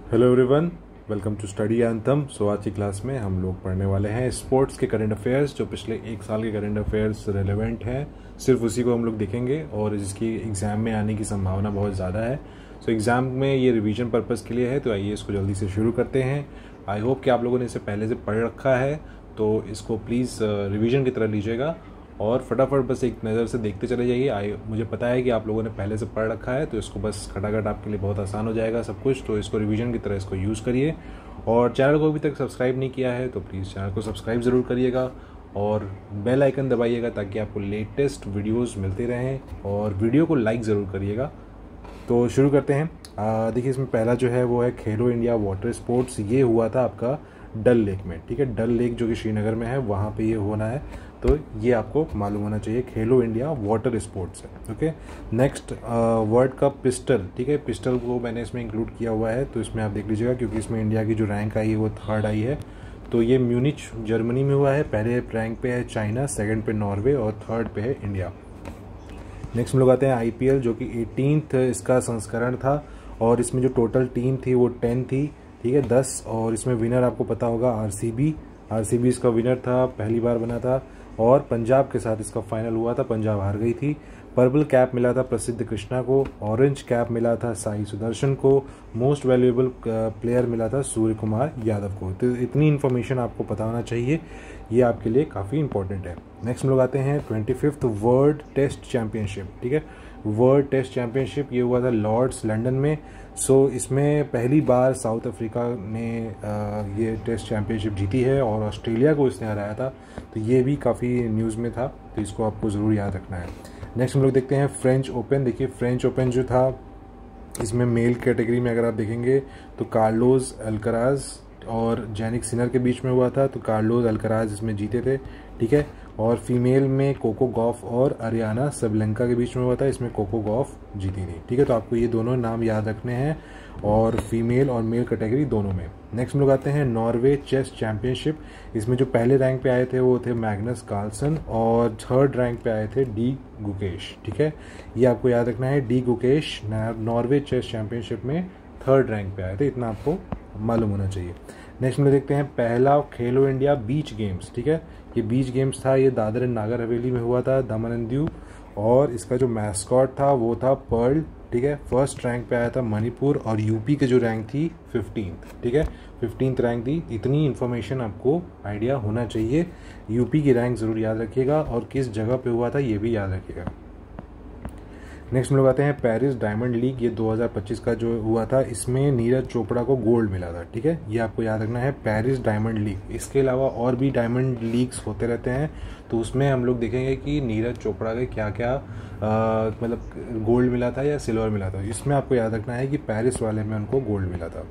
Hello everyone, welcome to study anthem. So आज की class में हम लोग पढ़ने वाले हैं स्पोर्ट्स के करंट अफेयर्स, जो पिछले एक साल के करंट अफेयर्स रेलेवेंट हैं। सिर्फ उसी को हम लोग देखेंगे और जिसकी एग्ज़ाम में आने की संभावना बहुत ज़्यादा है। सो एग्ज़ाम में ये रिवीजन पर्पज़ के लिए है, तो आइए इसको जल्दी से शुरू करते हैं। आई होप कि आप लोगों ने इसे पहले से पढ़ रखा है, तो इसको प्लीज़ रिवीजन की तरह लीजिएगा और फटाफट बस एक नज़र से देखते चले जाइए। मुझे पता है कि आप लोगों ने पहले से पढ़ रखा है, तो इसको बस खटाखट आपके लिए बहुत आसान हो जाएगा सब कुछ। तो इसको रिवीजन की तरह इसको यूज़ करिए और चैनल को अभी तक सब्सक्राइब नहीं किया है तो प्लीज़ चैनल को सब्सक्राइब ज़रूर करिएगा और बेल आइकन दबाइएगा ताकि आपको लेटेस्ट वीडियोस मिलते रहें, और वीडियो को लाइक ज़रूर करिएगा। तो शुरू करते हैं। देखिए, इसमें पहला जो है वो है खेलो इंडिया वाटर स्पोर्ट्स। ये हुआ था आपका डल लेक में, ठीक है। डल लेक जो कि श्रीनगर में है, वहाँ पे ये होना है, तो ये आपको मालूम होना चाहिए। खेलो इंडिया वाटर स्पोर्ट्स है, okay. Next world cup pistol, ठीक है। पिस्टल को मैंने इसमें इंक्लूड किया हुआ है, तो इसमें आप देख लीजिएगा क्योंकि इसमें इंडिया की जो रैंक आई है वो 3rd आई है। तो ये म्यूनिच जर्मनी में हुआ है। पहले रैंक पे है चाइना, 2nd पे नॉर्वे और 3rd पे है इंडिया। नेक्स्ट हम लोग आते हैं आईपीएल, जो कि 18th इसका संस्करण था और इसमें जो टोटल टीम थी वो 10 थी, ठीक है, 10। और इसमें विनर आपको पता होगा आरसीबी इसका विनर था, पहली बार बना था। और पंजाब के साथ इसका फाइनल हुआ था, पंजाब हार गई थी। पर्पल कैप मिला था प्रसिद्ध कृष्णा को, ऑरेंज कैप मिला था साई सुदर्शन को, मोस्ट वैल्यूएबल प्लेयर मिला था सूर्य कुमार यादव को। तो इतनी इन्फॉर्मेशन आपको पता होना चाहिए, ये आपके लिए काफ़ी इंपॉर्टेंट है। नेक्स्ट हम लोग आते हैं 25th वर्ल्ड टेस्ट चैंपियनशिप, ठीक है। वर्ल्ड टेस्ट चैंपियनशिप ये हुआ था लॉर्ड्स लंदन में। सो इसमें पहली बार साउथ अफ्रीका ने ये टेस्ट चैंपियनशिप जीती है और ऑस्ट्रेलिया को इसने हराया था, तो ये भी काफ़ी न्यूज़ में था, तो इसको आपको ज़रूर याद रखना है। नेक्स्ट हम लोग देखते हैं फ्रेंच ओपन। देखिए, फ्रेंच ओपन जो था, इसमें मेल कैटेगरी में अगर आप देखेंगे तो कार्लोस अल्कराज और जैनिक सिनर के बीच में हुआ था, तो कार्लोस अल्कराज इसमें जीते थे, ठीक है। और फीमेल में कोको गॉफ और अरियाना सबलेंका के बीच में हुआ था, इसमें कोको गॉफ जीती थी, ठीक है। तो आपको ये दोनों नाम याद रखने हैं, और फीमेल और मेल कैटेगरी दोनों में। नेक्स्ट हम लोग आते हैं नॉर्वे चेस चैंपियनशिप। इसमें जो पहले रैंक पे आए थे वो थे मैग्नस कार्लसन और 3rd रैंक पे आए थे डी गुकेश, ठीक है। ये आपको याद रखना है, D Gukesh Norway chess championship में 3rd रैंक पे आए थे, इतना आपको मालूम होना चाहिए। नेक्स्ट में देखते हैं पहला खेलो इंडिया बीच गेम्स, ठीक है। ये बीच गेम्स था, ये दादर एंड नागर हवेली में हुआ था, दमन एंड दीव, और इसका जो मैस्कॉट था वो था पर्ल, ठीक है। 1st रैंक पे आया था मणिपुर और यूपी की जो रैंक थी 15th, ठीक है, 15th रैंक थी। इतनी इन्फॉर्मेशन आपको आइडिया होना चाहिए। यूपी की रैंक ज़रूर याद रखिएगा और किस जगह पे हुआ था ये भी याद रखिएगा। नेक्स्ट हम लोग आते हैं पेरिस डायमंड लीग। ये 2025 का जो हुआ था, इसमें नीरज चोपड़ा को गोल्ड मिला था, ठीक है। ये आपको याद रखना है, पेरिस डायमंड लीग। इसके अलावा और भी डायमंड लीग्स होते रहते हैं, तो उसमें हम लोग देखेंगे कि नीरज चोपड़ा के क्या क्या मतलब गोल्ड मिला था या सिल्वर मिला था। इसमें आपको याद रखना है कि पेरिस वाले में उनको गोल्ड मिला था।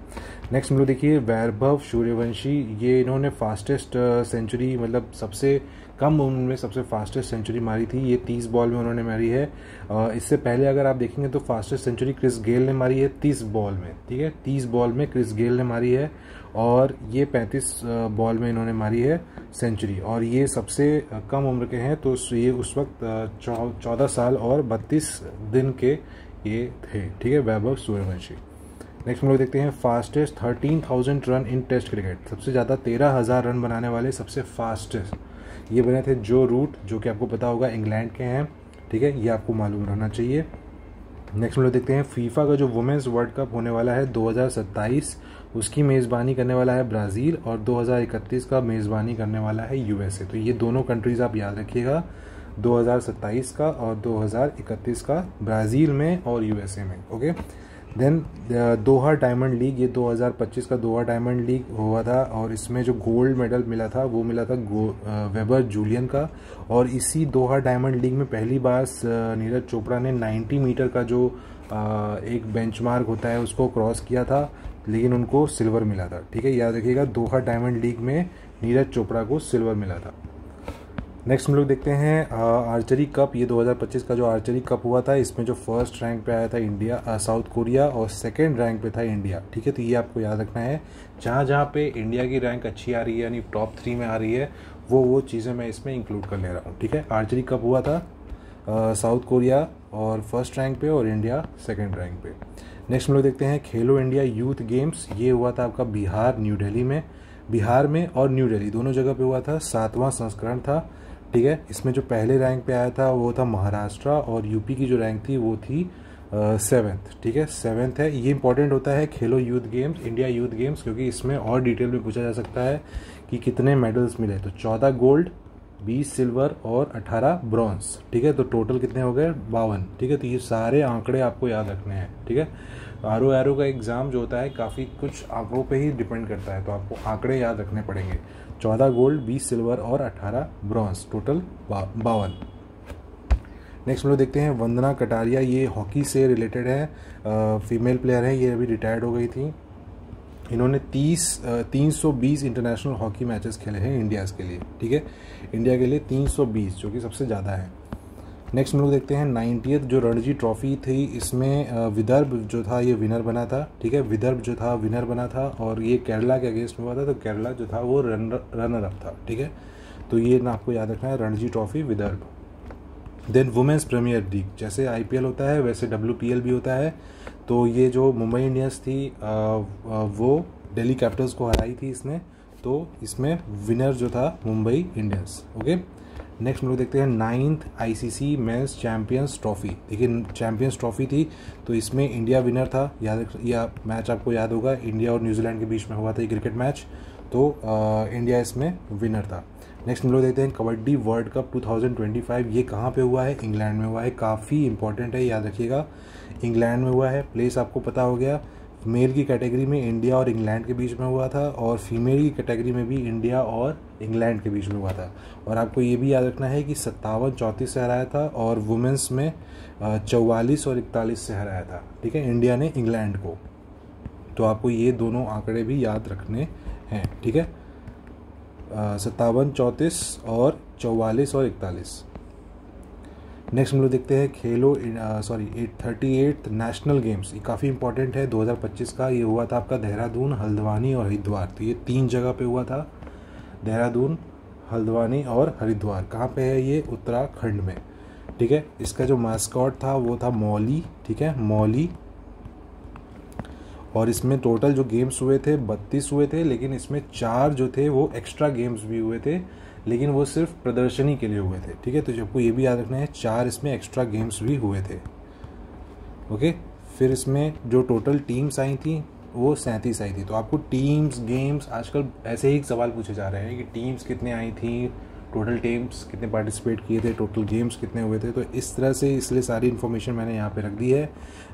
नेक्स्ट हम लोग देखिए वैभव सूर्यवंशी। ये इन्होंने फास्टेस्ट सेंचुरी, मतलब सबसे कम उम्र में सबसे फास्टेस्ट सेंचुरी मारी थी। ये 30 बॉल में उन्होंने मारी है। इससे पहले अगर आप देखेंगे तो फास्टेस्ट सेंचुरी क्रिस गेल ने मारी है 30 बॉल में, ठीक है। 30 बॉल में क्रिस गेल ने मारी है और ये 35 बॉल में इन्होंने मारी है सेंचुरी, और ये सबसे कम उम्र के हैं। तो ये उस वक्त 14 साल और 32 दिन के ये थे, ठीक है, वैभव सूर्यवंशी। नेक्स्ट हम लोग देखते हैं fastest 13,000 run in test cricket. सबसे ज़्यादा 13,000 रन बनाने वाले सबसे फास्टेस्ट ये बने थे जो रूट, जो कि आपको पता होगा इंग्लैंड के हैं, ठीक है, ये आपको मालूम रहना चाहिए। नेक्स्ट हम लोग देखते हैं फीफा का जो वुमेन्स वर्ल्ड कप होने वाला है 2027, उसकी मेज़बानी करने वाला है ब्राज़ील, और 2031 का मेज़बानी करने वाला है यूएसए। तो ये दोनों कंट्रीज़ आप याद रखिएगा, 2027 का और 2031 का, ब्राज़ील में और यूएसए में, ओके। देन दोहा डायमंड लीग। ये 2025 का दोहा डायमंड लीग हुआ था और इसमें जो गोल्ड मेडल मिला था वो मिला था वेबर जूलियन का। और इसी दोहा डायमंड लीग में पहली बार नीरज चोपड़ा ने 90 मीटर का जो एक बेंचमार्क होता है उसको क्रॉस किया था, लेकिन उनको सिल्वर मिला था, ठीक है। याद रखिएगा, दोहा डायमंड लीग में नीरज चोपड़ा को सिल्वर मिला था। नेक्स्ट हम लोग देखते हैं आर्चरी कप। ये 2025 का जो आर्चरी कप हुआ था, इसमें जो 1st रैंक पे आया था इंडिया, साउथ कोरिया, और 2nd रैंक पे था इंडिया, ठीक है। तो ये आपको याद रखना है, जहाँ जहाँ पे इंडिया की रैंक अच्छी आ रही है, यानी टॉप 3 में आ रही है, वो चीज़ें मैं इसमें इंक्लूड कर ले रहा हूँ, ठीक है। आर्चरी कप हुआ था साउथ कोरिया और 1st रैंक पे और इंडिया 2nd रैंक पे। नेक्स्ट हम लोग देखते हैं खेलो इंडिया यूथ गेम्स। ये हुआ था आपका बिहार न्यू दिल्ली में, बिहार में और न्यू दिल्ली दोनों जगह पे हुआ था। 7वां संस्करण था, ठीक है। इसमें जो पहले रैंक पे आया था वो था महाराष्ट्र, और यूपी की जो रैंक थी वो थी 7th, ठीक है, 7th है। ये इंपॉर्टेंट होता है खेलो youth games, India youth games, क्योंकि इसमें और डिटेल में पूछा जा सकता है कि कितने मेडल्स मिले। तो 14 गोल्ड, 20 सिल्वर और 18 ब्रॉन्ज, ठीक है। तो टोटल कितने हो गए? 52, ठीक है। तो ये सारे आंकड़े आपको याद रखने हैं, ठीक है। आरओ का एग्ज़ाम जो होता है काफ़ी कुछ आंकड़ों पे ही डिपेंड करता है, तो आपको आंकड़े याद रखने पड़ेंगे। 14 गोल्ड, 20 सिल्वर और 18 ब्रॉन्ज, टोटल 52। नेक्स्ट हम लोग देखते हैं वंदना कटारिया। ये हॉकी से रिलेटेड है, फीमेल प्लेयर है, ये अभी रिटायर्ड हो गई थी। इन्होंने 320 इंटरनेशनल हॉकी मैचेस खेले हैं इंडिया के लिए, ठीक है। इंडिया के लिए 320, जो कि सबसे ज़्यादा है। नेक्स्ट हम लोग देखते हैं 90th जो रणजी ट्रॉफी थी, इसमें विदर्भ जो था ये विनर बना था, ठीक है। विदर्भ जो था विनर बना था, और ये केरला के अगेंस्ट में हुआ था, तो केरला जो था वो रनर अप था, ठीक है। तो ये ना आपको याद रखना है, Ranji trophy Vidarbha. Then women's premier league, जैसे आईपीएल होता है वैसे डब्ल्यूपीएल भी होता है। तो ये जो मुंबई इंडियंस थी वो दिल्ली कैपिटल्स को हराई थी इसने, तो इसमें विनर जो था मुंबई इंडियंस, ओके। नेक्स्ट हम लोग देखते हैं 9th ICC men's champions trophy. देखिए चैंपियंस ट्रॉफी थी, तो इसमें इंडिया विनर था। यह मैच आपको याद होगा, इंडिया और न्यूजीलैंड के बीच में हुआ था ये क्रिकेट मैच, तो इंडिया इसमें विनर था। नेक्स्ट हम लोग देखते हैं कबड्डी वर्ल्ड कप 2025। ये कहाँ पे हुआ है? इंग्लैंड में हुआ है। काफ़ी इंपॉर्टेंट है, याद रखिएगा, इंग्लैंड में हुआ है। प्लेस आपको पता हो गया। मेल की कैटेगरी में इंडिया और इंग्लैंड के बीच में हुआ था, और फीमेल की कैटेगरी में भी इंडिया और इंग्लैंड के बीच में हुआ था। और आपको ये भी याद रखना है कि 57-34 से हराया था, और वुमेंस में 44 और 41 से हराया था, ठीक है, इंडिया ने इंग्लैंड को। तो आपको ये दोनों आंकड़े भी याद रखने हैं, ठीक है। 57-34 और 44 और 41। नेक्स्ट हम लोग देखते हैं खेलो 38th नेशनल गेम्स। ये काफ़ी इंपॉर्टेंट है, 2025 का। ये हुआ था आपका देहरादून, हल्द्वानी और हरिद्वार। तो ये 3 जगह पे हुआ था, देहरादून, हल्द्वानी और हरिद्वार। कहाँ पे है ये? उत्तराखंड में, ठीक है। इसका जो मास्कॉट था वो था मौली, ठीक है, मौली। और इसमें टोटल जो गेम्स हुए थे 32 हुए थे, लेकिन इसमें 4 जो थे वो एक्स्ट्रा गेम्स भी हुए थे, लेकिन वो सिर्फ प्रदर्शनी के लिए हुए थे, ठीक है। तो आपको ये भी याद रखना है, 4 इसमें एक्स्ट्रा गेम्स भी हुए थे, ओके। फिर इसमें जो टोटल टीम्स आई थी वो 37 आई थी। तो आपको टीम्स, गेम्स, आजकल ऐसे ही सवाल पूछे जा रहे हैं कि टीम्स कितने आई थी, टोटल टीम्स कितने पार्टिसिपेट किए थे, टोटल गेम्स कितने हुए थे। तो इस तरह से, इसलिए सारी इन्फॉर्मेशन मैंने यहाँ पे रख दी है।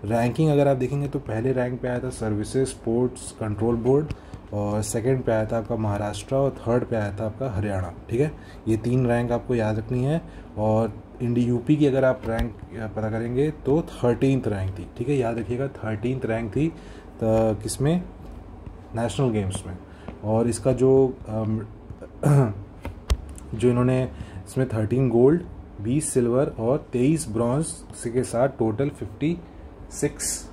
रैंकिंग अगर आप देखेंगे तो पहले रैंक पे आया था सर्विसेज स्पोर्ट्स कंट्रोल बोर्ड, और सेकंड पे आया था आपका महाराष्ट्र, और थर्ड पे आया था आपका हरियाणा, ठीक है। ये 3 रैंक आपको याद रखनी है। और इंडिया यूपी की अगर आप रैंक पता करेंगे तो 13th रैंक थी, ठीक है, याद रखिएगा 13th रैंक थी किसमें? नेशनल गेम्स में। और इसका जो इन्होंने इसमें 13 गोल्ड, 20 सिल्वर और 23 ब्रॉन्ज के साथ टोटल 56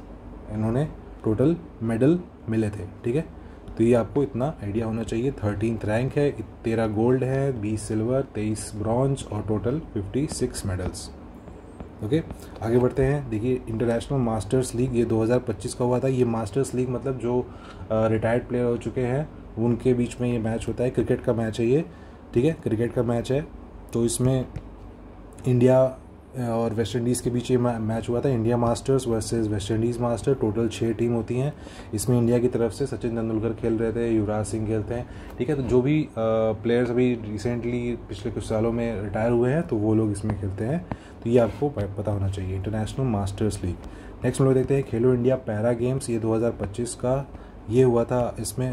इन्होंने टोटल मेडल मिले थे, ठीक है। तो ये आपको इतना आइडिया होना चाहिए। 13th रैंक है, 13 गोल्ड है, 20 सिल्वर, 23 ब्रॉन्ज और टोटल 56 मेडल्स, ओके। आगे बढ़ते हैं। देखिए इंटरनेशनल मास्टर्स लीग, ये 2025 का हुआ था। ये मास्टर्स लीग मतलब जो रिटायर्ड प्लेयर हो चुके हैं उनके बीच में ये मैच होता है। क्रिकेट का मैच है ये, ठीक है, क्रिकेट का मैच है। तो इसमें इंडिया और वेस्ट इंडीज़ के बीच ये मैच हुआ था, India masters versus West Indies master. Total 6 team होती हैं। इसमें इंडिया की तरफ से सचिन तेंदुलकर खेल रहे थे, युवराज सिंह खेलते हैं, ठीक है। तो जो भी प्लेयर्स अभी रिसेंटली पिछले कुछ सालों में रिटायर हुए हैं तो वो लोग इसमें खेलते हैं। तो ये आपको पता होना चाहिए, इंटरनेशनल मास्टर्स लीग। नेक्स्ट हम लोग देखते हैं खेलो इंडिया पैरा गेम्स। ये 2025 का ये हुआ था। इसमें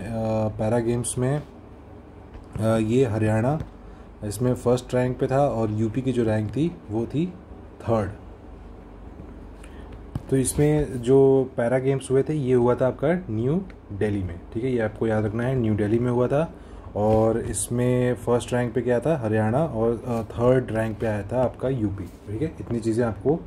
पैरा गेम्स में ये हरियाणा इसमें फर्स्ट रैंक पे था, और यूपी की जो रैंक थी वो थी 3rd। तो इसमें जो पैरा गेम्स हुए थे ये हुआ था आपका न्यू दिल्ली में, ठीक है, ये आपको याद रखना है, न्यू दिल्ली में हुआ था। और इसमें फर्स्ट रैंक पे क्या था? हरियाणा, और 3rd रैंक पे आया था आपका यूपी, ठीक है। इतनी चीज़ें आपको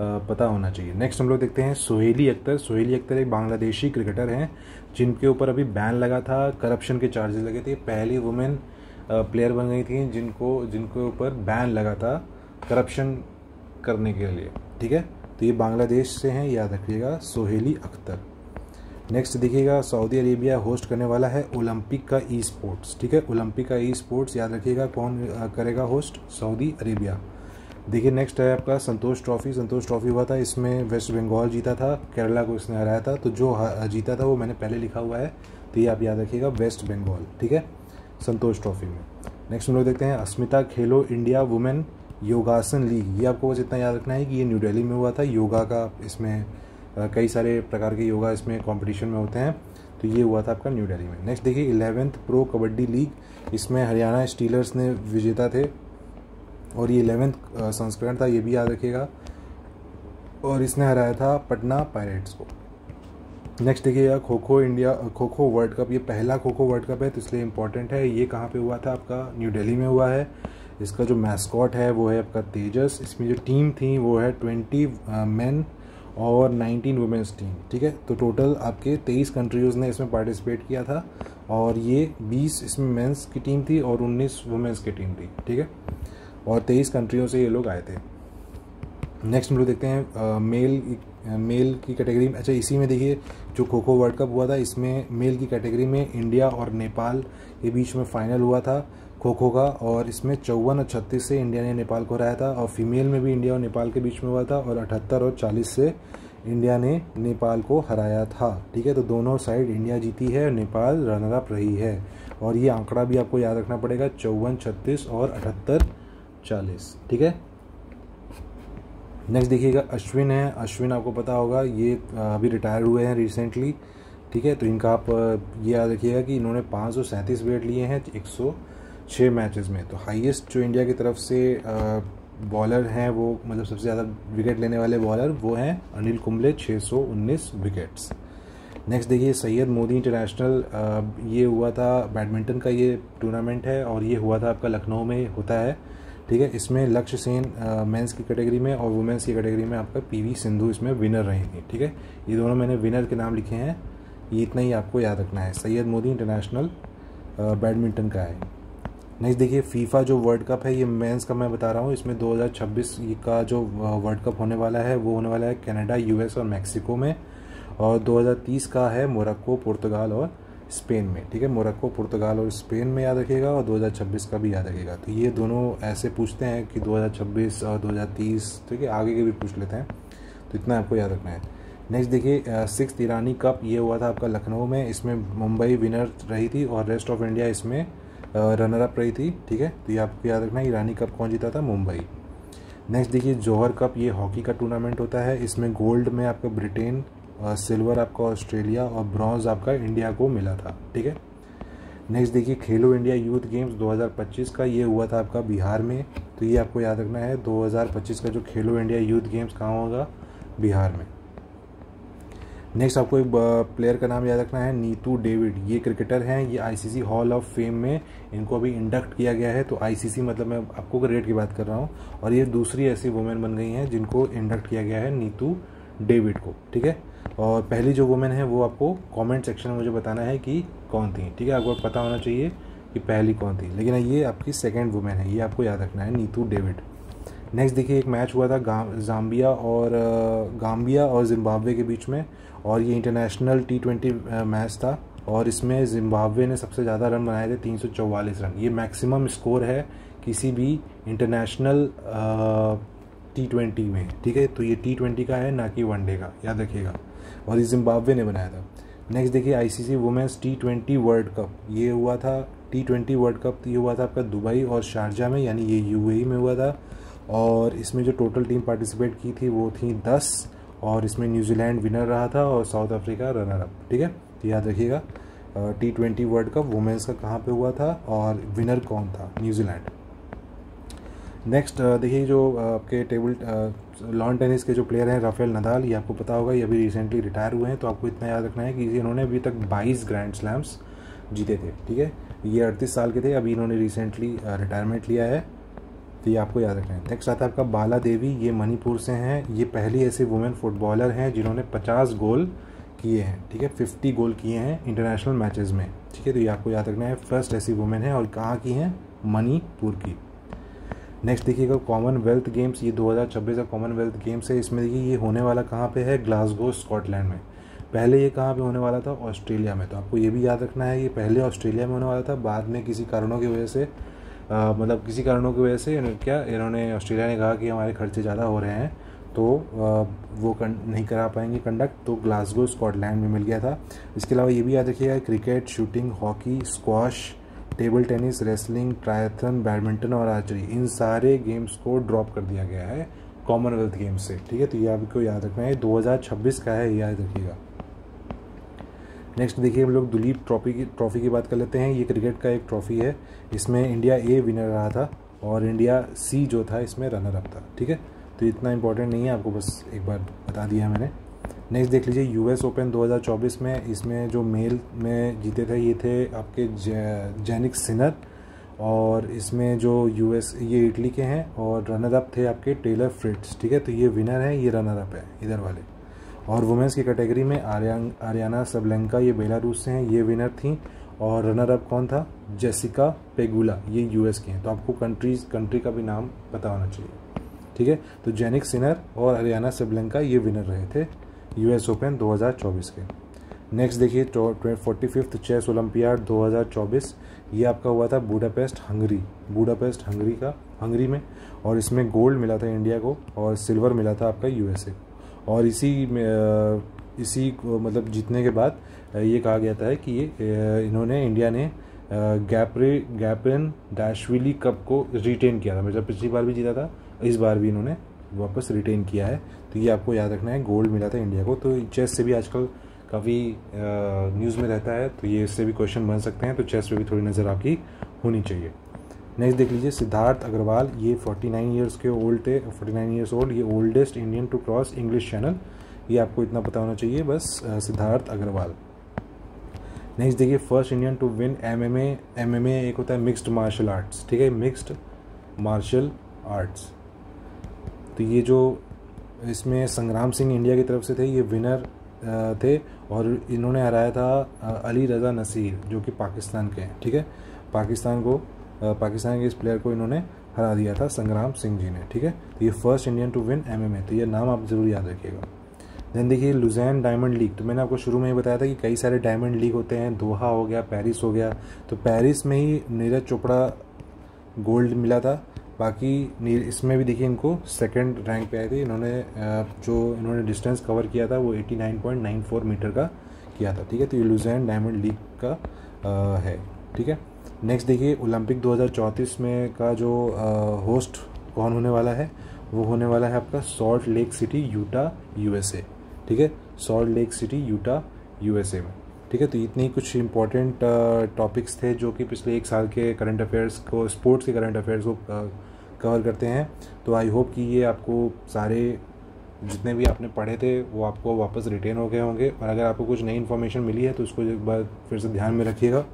पता होना चाहिए। नेक्स्ट हम लोग देखते हैं सोहेली अख्तर। सोहेली अख्तर एक बांग्लादेशी क्रिकेटर हैं जिनके ऊपर अभी बैन लगा था, करप्शन के चार्जेस लगे थे। पहली वुमेन प्लेयर बन गई थी जिनके ऊपर बैन लगा था करप्शन करने के लिए, ठीक है। तो ये बांग्लादेश से हैं, याद रखिएगा, सोहेली अख्तर। नेक्स्ट देखिएगा, सऊदी अरेबिया होस्ट करने वाला है ओलंपिक का ई स्पोर्ट्स। ठीक है, ओलंपिक का ई स्पोर्ट्स याद रखिएगा, कौन करेगा होस्ट? Saudi Arabia. देखिए नेक्स्ट है आपका संतोष ट्रॉफी। संतोष ट्रॉफी हुआ था, इसमें वेस्ट बंगाल जीता था, केरला को इसने हराया था। तो जो जीता था वो मैंने पहले लिखा हुआ है, तो ये आप याद रखिएगा, वेस्ट बंगाल। ठीक है, संतोष ट्रॉफी में। नेक्स्ट हम लोग देखते हैं अस्मिता खेलो इंडिया वुमेन योगासन लीग। ये आपको बस इतना याद रखना है कि ये न्यू दिल्ली में हुआ था। योगा का इसमें कई सारे प्रकार के योगा इसमें कंपटीशन में होते हैं, तो ये हुआ था आपका न्यू दिल्ली में। नेक्स्ट देखिए 11th प्रो कबड्डी लीग, इसमें हरियाणा स्टीलर्स ने विजेता थे और ये 11th संस्करण था, ये भी याद रखिएगा, और इसने हराया था पटना पायरेट्स को। नेक्स्ट देखिएगा kho kho India kho kho world cup. ये पहला खो खो वर्ल्ड कप है, तो इसलिए इम्पोर्टेंट है। ये कहाँ पे हुआ था? आपका न्यू दिल्ली में हुआ है। इसका जो मैस्कॉट है वो है आपका तेजस। इसमें जो टीम थी वो है 20 मेन और 19 वुमेंस टीम। ठीक है, तो टोटल आपके 23 कंट्रीज़ ने इसमें पार्टिसिपेट किया था, और ये 20 इसमें मेंस की टीम थी और 19 वुमेंस की टीम थी। ठीक है, और 23 कंट्रियों से ये लोग आए थे। नेक्स्ट हम लोग देखते हैं मेल की कैटेगरी में। अच्छा, इसी में देखिए जो खो खो वर्ल्ड कप हुआ था, इसमें मेल की कैटेगरी में इंडिया और नेपाल के बीच में फाइनल हुआ था खो खो का, और इसमें 54 और 36 से इंडिया ने नेपाल को हराया था। और फीमेल में भी इंडिया और नेपाल के बीच में हुआ था, और 78 और 40 से इंडिया ने नेपाल को हराया था। ठीक है, तो दोनों साइड इंडिया जीती है और नेपाल रनर अप रही है। और ये आंकड़ा भी आपको याद रखना पड़ेगा, 54-36 और 78-40। ठीक है, नेक्स्ट देखिएगा अश्विन है। अश्विन आपको पता होगा, ये अभी रिटायर हुए हैं रिसेंटली। ठीक है, तो इनका आप ये याद रखिएगा कि इन्होंने 537 विकेट लिए हैं 106 मैचेस में। तो हाईएस्ट जो इंडिया की तरफ से बॉलर हैं, वो मतलब सबसे ज़्यादा विकेट लेने वाले बॉलर वो हैं अनिल कुंबले, 619 विकेट्स। नेक्स्ट देखिए सैयद मोदी इंटरनेशनल, ये हुआ था बैडमिंटन का ये टूर्नामेंट है, और ये हुआ था आपका लखनऊ में होता है। ठीक है, इसमें लक्ष्य सेन मेंस की कैटेगरी में और वुमेंस की कैटेगरी में आपका पीवी सिंधु इसमें विनर रही थी। ठीक है, ये दोनों मैंने विनर के नाम लिखे हैं, ये इतना ही आपको याद रखना है। सैयद मोदी इंटरनेशनल बैडमिंटन का है। नेक्स्ट देखिए फीफा जो वर्ल्ड कप है, ये मेंस का मैं बता रहा हूँ। इसमें 2026 का जो वर्ल्ड कप होने वाला है वो होने वाला है कनाडा, यूएस और मैक्सिको में, और 2030 का है मोरक्को, पुर्तगाल और स्पेन में। ठीक है, मोरक्को, पुर्तगाल और स्पेन में याद रखिएगा, और 2026 का भी याद रखिएगा। तो ये दोनों ऐसे पूछते हैं कि 2026 और 2030, ठीक है, आगे के भी पूछ लेते हैं, तो इतना आपको याद रखना है। नेक्स्ट देखिए 6th ईरानी कप, ये हुआ था आपका लखनऊ में। इसमें मुंबई विनर रही थी और रेस्ट ऑफ इंडिया इसमें रनर अप रही थी। ठीक है, तो ये आपको याद रखना है, ईरानी कप कौन जीता था? मुंबई। नेक्स्ट देखिए जौहर कप, ये हॉकी का टूर्नामेंट होता है। इसमें गोल्ड में आपका ब्रिटेन, सिल्वर आपका ऑस्ट्रेलिया और ब्रॉन्ज आपका इंडिया को मिला था। ठीक है, नेक्स्ट देखिए खेलो इंडिया यूथ गेम्स 2025 का, ये हुआ था आपका बिहार में। तो ये आपको याद रखना है, 2025 का जो खेलो इंडिया यूथ गेम्स कहाँ होगा? बिहार में। नेक्स्ट आपको एक प्लेयर का नाम याद रखना है, नीतू डेविड। ये क्रिकेटर हैं, ये आईसीसी हॉल ऑफ फेम में इनको अभी इंडक्ट किया गया है। तो आईसीसी मतलब मैं आपको रेट की बात कर रहा हूँ, और ये दूसरी ऐसी वुमेन बन गई हैं जिनको इंडक्ट किया गया है, नीतू डेविड को। ठीक है, और पहली जो वुमेन है वो आपको कमेंट सेक्शन में मुझे बताना है कि कौन थी। ठीक है, आपको पता होना चाहिए कि पहली कौन थी, लेकिन ये आपकी सेकंड वुमेन है, ये आपको याद रखना है, नीतू डेविड। नेक्स्ट देखिए एक मैच हुआ था गाम्बिया और जिम्बाब्वे के बीच में, और ये इंटरनेशनल T20 मैच था, और इसमें जिम्बाब्वे ने सबसे ज़्यादा रन बनाए थे, 344 रन। ये मैक्सिमम स्कोर है किसी भी इंटरनेशनल T20 में। ठीक है, तो ये T20 का है, ना कि वनडे का, याद रखिएगा, और ये जिम्बाब्वे ने बनाया था। नेक्स्ट देखिए ICC women's T20 world cup, ये हुआ था T20 वर्ल्ड कप, ये हुआ था आपका दुबई और शारजा में, यानी ये यूएई में हुआ था। और इसमें जो टोटल टीम पार्टिसिपेट की थी वो थी 10, और इसमें न्यूजीलैंड विनर रहा था और साउथ अफ्रीका रनर अप। ठीक है, तो याद रखिएगा T20 वर्ल्ड कप वुमेंस का कहाँ पे हुआ था और विनर कौन था? न्यूजीलैंड। नेक्स्ट देखिए जो आपके टेबल लॉन टेनिस के जो प्लेयर हैं राफेल नदाल, ये आपको पता होगा, ये अभी रिसेंटली रिटायर हुए हैं। तो आपको इतना याद रखना है कि इन्होंने अभी तक 22 ग्रैंड स्लैम्स जीते थे। ठीक है, ये 38 साल के थे, अभी इन्होंने रिसेंटली रिटायरमेंट लिया है, तो ये आपको याद रखना है। नेक्स्ट आता है आपका बाला देवी, ये मणिपुर से हैं। ये पहली ऐसी वुमेन फुटबॉलर हैं जिन्होंने 50 गोल किए हैं। ठीक है, 50 गोल किए हैं इंटरनेशनल मैचेस में। ठीक है, तो ये आपको याद रखना है, फर्स्ट ऐसी वुमेन है, और कहाँ की हैं? मणिपुर की। नेक्स्ट देखिएगा कॉमनवेल्थ गेम्स, ये 2026 का कॉमनवेल्थ गेम्स है। इसमें देखिए ये होने वाला कहाँ पे है, ग्लासगो स्कॉटलैंड में। पहले ये कहाँ पे होने वाला था, ऑस्ट्रेलिया में। तो आपको ये भी याद रखना है, ये पहले ऑस्ट्रेलिया में होने वाला था, बाद में किसी कारणों की वजह से मतलब किसी कारणों की वजह से इन्होंने ऑस्ट्रेलिया ने कहा कि हमारे खर्चे ज़्यादा हो रहे हैं, तो वो नहीं करा पाएंगे कंडक्ट, तो ग्लासगो स्कॉटलैंड में मिल गया था। इसके अलावा ये भी याद रखिएगा, cricket, shooting, hockey, squash, table tennis, wrestling, triathlon, badminton और आर्चरी, इन सारे गेम्स को ड्रॉप कर दिया गया है कॉमनवेल्थ गेम्स से। ठीक है, तो ये आपको याद रखना है, 2026 का है, याद रखिएगा। नेक्स्ट देखिए हम लोग दुलीप ट्रॉफी की बात कर लेते हैं। ये क्रिकेट का एक ट्रॉफी है, इसमें इंडिया ए विनर रहा था और इंडिया सी जो था इसमें रनर अप था। ठीक है, तो इतना इंपॉर्टेंट नहीं है, आपको बस एक बार बता दिया मैंने। नेक्स्ट देख लीजिए यूएस ओपन 2024 में, इसमें जो मेल में जीते थे ये थे आपके जैनिक सिनर, और इसमें जो ये इटली के हैं, और रनर अप थे आपके टेलर फ्रिट्ज। ठीक है, तो ये विनर है, ये रनर अप है इधर वाले। और वुमेंस की कैटेगरी में आर्याना सबलेंका, ये बेलारूस से हैं, ये विनर थी। और रनर अप कौन था, जेसिका पेगुला, ये यूएस की हैं। तो आपको कंट्री का भी नाम पता होना चाहिए। ठीक है, तो जैनिक सिनर और आर्याना सबलेंका ये विनर रहे थे यूएस ओपन 2024 के। नेक्स्ट देखिए 45th चेस ओलंपियाड 2024, ये आपका हुआ था बुडापेस्ट हंगरी में, और इसमें गोल्ड मिला था इंडिया को और सिल्वर मिला था आपका यूएसए। और इसी को मतलब जीतने के बाद ये कहा गया था कि इंडिया ने गैप्रिन डैशविली कप को रिटेन किया था। मतलब पिछली बार भी जीता था, इस बार भी इन्होंने वापस रिटेन किया है। तो ये आपको याद रखना है, गोल्ड मिला था इंडिया को। तो चेस से भी आजकल काफ़ी न्यूज़ में रहता है, तो ये इससे भी क्वेश्चन बन सकते हैं, तो चेस पे भी थोड़ी नज़र आपकी होनी चाहिए। नेक्स्ट देख लीजिए सिद्धार्थ अग्रवाल, ये 49 ईयर्स के ओल्ड थे, 49 ईयर्स ओल्ड, ये oldest Indian to cross English Channel, ये आपको इतना पता होना चाहिए बस, सिद्धार्थ अग्रवाल। नेक्स्ट देखिए first Indian to win MMA एक होता है मिक्स्ड मार्शल आर्ट्स। ठीक है, मिक्स्ड मार्शल आर्ट्स, तो ये जो इसमें संग्राम सिंह इंडिया की तरफ से थे, ये विनर थे, और इन्होंने हराया था अली रज़ा नसीर जो कि पाकिस्तान के हैं। ठीक है, पाकिस्तान के इस प्लेयर को इन्होंने हरा दिया था संग्राम सिंह जी ने। ठीक है, तो ये first Indian to win MMA, तो ये नाम आप ज़रूर याद रखिएगा। देन देखिए लुज़ैन डायमंड लीग, तो मैंने आपको शुरू में ही बताया था कि कई सारे डायमंड लीग होते हैं, दोहा हो गया, पेरिस हो गया। तो पेरिस में ही नीरज चोपड़ा गोल्ड मिला था, बाकी इसमें भी देखिए इनको सेकंड रैंक पे आए थे। इन्होंने डिस्टेंस कवर किया था वो 89.94 मीटर का किया था। ठीक है, तो ये लुज़ैन डायमंड लीग का है। ठीक है, नेक्स्ट देखिए ओलंपिक 2034 में का जो होस्ट कौन होने वाला है, वो होने वाला है आपका salt lake city Utah USA. ठीक है, salt lake city Utah USA में। ठीक है, तो इतने ही कुछ इंपॉर्टेंट टॉपिक्स थे जो कि पिछले एक साल के करंट अफेयर्स को, स्पोर्ट्स के करंट अफेयर्स को कवर करते हैं। तो आई होप कि ये आपको सारे जितने भी आपने पढ़े थे वो आपको वापस रिटेन हो गए होंगे, और अगर आपको कुछ नई इन्फॉर्मेशन मिली है तो उसको एक बार फिर से ध्यान में रखिएगा।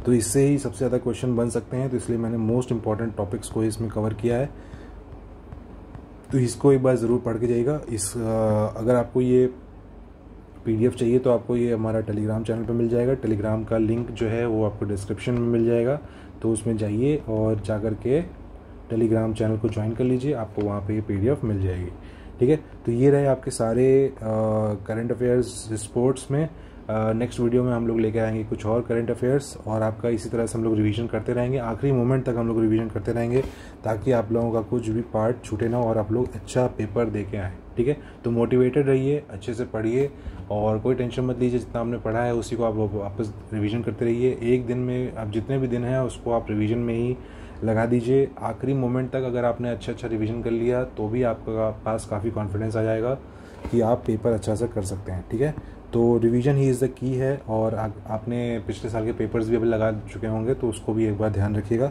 तो इससे ही सबसे ज़्यादा क्वेश्चन बन सकते हैं, तो इसलिए मैंने मोस्ट इंपॉर्टेंट टॉपिक्स को इसमें कवर किया है। तो इसको एक बार ज़रूर पढ़ के जाइएगा। अगर आपको ये PDF चाहिए तो आपको ये हमारा टेलीग्राम चैनल पे मिल जाएगा। टेलीग्राम का लिंक जो है वो आपको डिस्क्रिप्शन में मिल जाएगा, तो उसमें जाइए और जाकर के टेलीग्राम चैनल को ज्वाइन कर लीजिए, आपको वहाँ पे ये PDF मिल जाएगी। ठीक है, तो ये रहे आपके सारे करंट अफेयर्स स्पोर्ट्स में। नेक्स्ट वीडियो में हम लोग लेके आएंगे कुछ और करंट अफेयर्स, और आपका इसी तरह से हम लोग रिवीजन करते रहेंगे, आखिरी मोमेंट तक हम लोग रिवीजन करते रहेंगे, ताकि आप लोगों का कुछ भी पार्ट छूटे ना और आप लोग अच्छा पेपर दे के आएँ। ठीक है, तो मोटिवेटेड रहिए, अच्छे से पढ़िए, और कोई टेंशन मत लीजिए, जितना आपने पढ़ा है उसी को आप वापस रिवीजन करते रहिए। एक दिन में आप जितने भी दिन हैं उसको आप रिवीजन में ही लगा दीजिए। आखिरी मोमेंट तक अगर आपने अच्छा रिवीजन कर लिया तो भी आपका पास काफ़ी कॉन्फिडेंस आ जाएगा कि आप पेपर अच्छा से कर सकते हैं। ठीक है, तो revision he is the key है, और आपने पिछले साल के पेपर्स भी अभी लगा चुके होंगे, तो उसको भी एक बार ध्यान रखिएगा।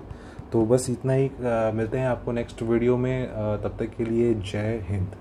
तो बस इतना ही, मिलते हैं आपको नेक्स्ट वीडियो में, तब तक के लिए जय हिंद।